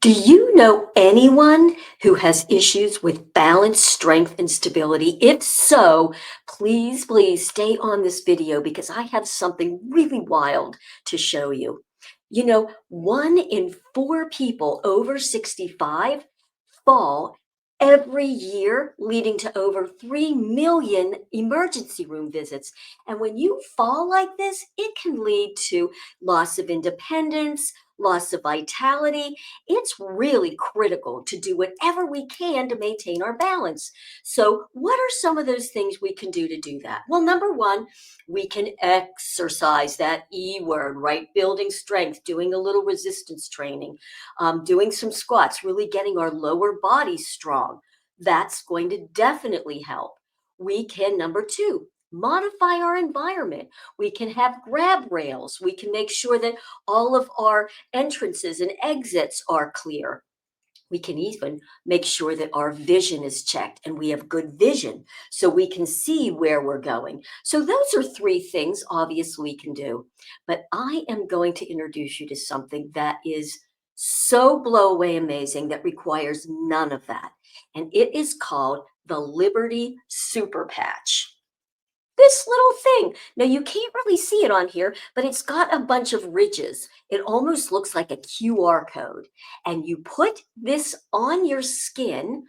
Do you know anyone who has issues with balance, strength, and stability? If so, please stay on this video because I have something really wild to show you. You know, 1 in 4 people over 65 fall every year, leading to over 3 million emergency room visits. And when you fall like this, it can lead to loss of independence, loss of vitality. It's really critical to do whatever we can to maintain our balance. So, what are some of those things we can do to do that? Well, number one, we can exercise, that E word, right? Building strength, doing a little resistance training, doing some squats, really getting our lower body strong. That's going to definitely help. We can, number two, modify our environment. We can have grab rails. We can make sure that all of our entrances and exits are clear. We can even make sure that our vision is checked and we have good vision so we can see where we're going. So, those are 3 things obviously we can do. But I am going to introduce you to something that is so blow away amazing that requires none of that. And it is called the Liberty SuperPatch. This little thing. Now, you can't really see it on here, but it's got a bunch of ridges. It almost looks like a QR code. And you put this on your skin,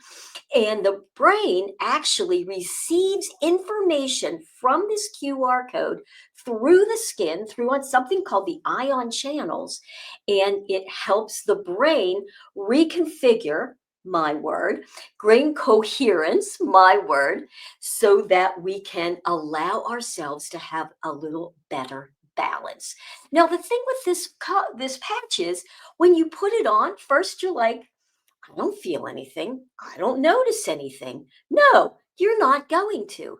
and the brain actually receives information from this QR code through the skin, through on something called the ion channels, and it helps the brain reconfigure, my word, brain coherence, my word, so that we can allow ourselves to have a little better balance. Now, the thing with this patch is when you put it on, first you're like, I don't feel anything. I don't notice anything. No, you're not going to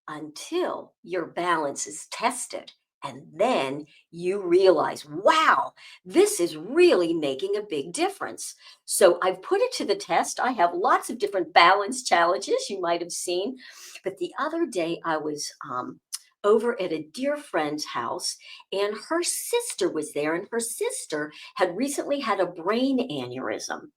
until your balance is tested. And then you realize, wow, this is really making a big difference. So I've put it to the test. I have lots of different balance challenges you might have seen. But the other day I was over at a dear friend's house, and her sister was there, and her sister had recently had a brain aneurysm.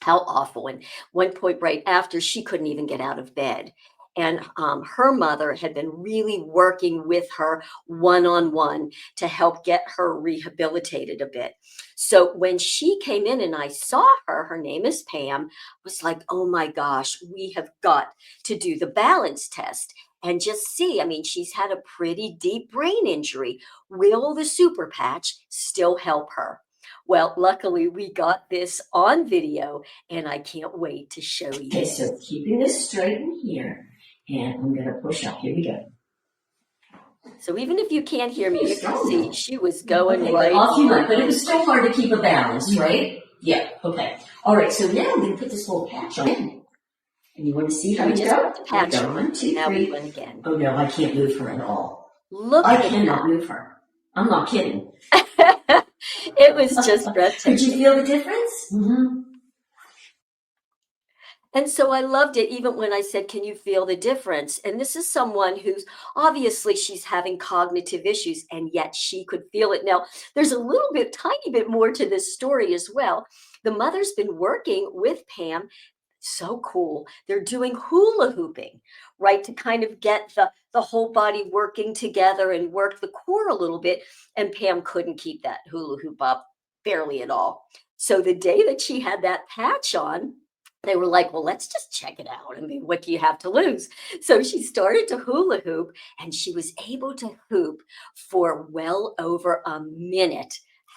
How awful. And one point right after, she couldn't even get out of bed. And her mother had been really working with her one on one to help get her rehabilitated a bit. So when she came in and I saw her, her name is Pam, I was like, oh my gosh, we have got to do the balance test and just see. I mean, she's had a pretty deep brain injury. Will the super patch still help her? Well, luckily, we got this on video, and I can't wait to show you. Okay, so keeping this straight in here, and I'm going to push up. Here we go. So even if you can't hear me, you can see she was going right. Off you went, but it was still hard to keep a balance, right? Yeah, okay. All right, so now I'm going to put this little patch on. And you want to see how we just put the patch on. 1, 2, 3. Now we went again. Oh, no, I can't move her at all. Look, I cannot move her. I'm not kidding. It was just breathtaking. Did you feel the difference? Mm-hmm. And so I loved it, even when I said, can you feel the difference? And this is someone who's obviously she's having cognitive issues, and yet she could feel it. Now, there's a little bit, tiny bit more to this story as well. The mother's been working with Pam. So cool. They're doing hula hooping, right? To kind of get the whole body working together and work the core a little bit. And Pam couldn't keep that hula hoop up barely at all. So the day that she had that patch on, they were like, well, let's just check it out. I mean, what do you have to lose? So she started to hula hoop, and she was able to hoop for well over a minute.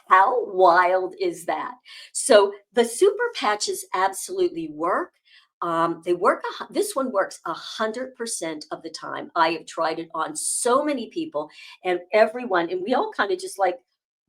How wild is that? So the super patches absolutely work. They work. This one works 100% of the time. I have tried it on so many people, and everyone, and we all kind of just like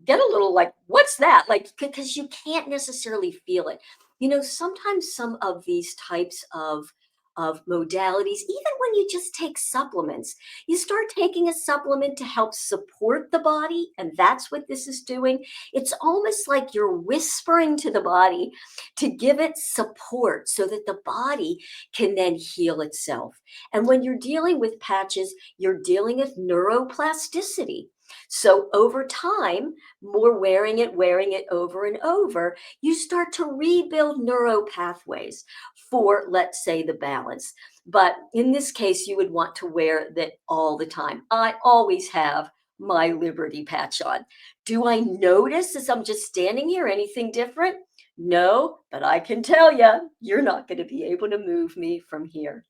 get a little like, what's that? Like, because you can't necessarily feel it. You know, sometimes some of these types of modalities, even when you just take supplements, you start taking a supplement to help support the body, and that's what this is doing. It's almost like you're whispering to the body to give it support so that the body can then heal itself. And when you're dealing with patches, you're dealing with neuroplasticity. So over time, more wearing it over and over, you start to rebuild neural pathways for, let's say, the balance. But in this case, you would want to wear that all the time. I always have my Liberty patch on. Do I notice as I'm just standing here anything different? No, but I can tell you, you're not going to be able to move me from here.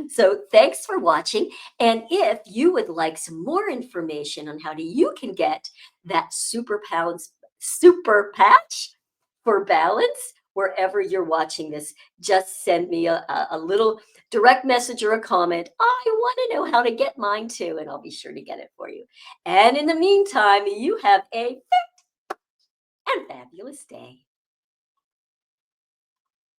So thanks for watching. And if you would like some more information on how you can get that super patch for balance, wherever you're watching this, just send me a little direct message or a comment. I want to know how to get mine too, and I'll be sure to get it for you. And in the meantime, you have a and fabulous day.